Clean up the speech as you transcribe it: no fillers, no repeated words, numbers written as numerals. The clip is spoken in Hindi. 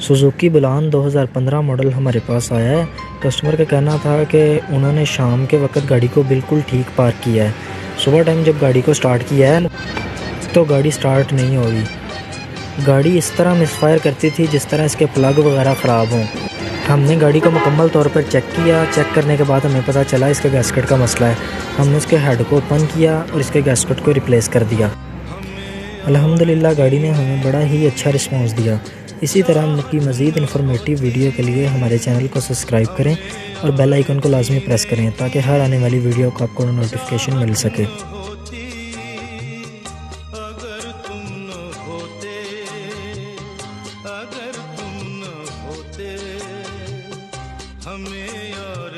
सुजुकी बुलान 2015 मॉडल हमारे पास आया है। कस्टमर का कहना था कि उन्होंने शाम के वक्त गाड़ी को बिल्कुल ठीक पार्क किया है। सुबह टाइम जब गाड़ी को स्टार्ट किया है तो गाड़ी स्टार्ट नहीं हो रही। गाड़ी इस तरह मिसफायर करती थी जिस तरह इसके प्लग वगैरह ख़राब हों। हमने गाड़ी को मुकम्मल तौर पर चेक किया। चेक करने के बाद हमें पता चला इसके गैस्केट का मसला है। हमने इसके हेड को ओपन किया और इसके गैस्केट को रिप्लेस कर दिया। अल्हम्दुलिल्लाह गाड़ी ने हमें बड़ा ही अच्छा रिस्पांस दिया। इसी तरह की मज़ीद इन्फॉर्मेटिव वीडियो के लिए हमारे चैनल को सब्सक्राइब करें और बेल आइकन को लाजमी प्रेस करें ताकि हर आने वाली वीडियो का आपको नोटिफिकेशन मिल सके। अगर तुम न होते हमें और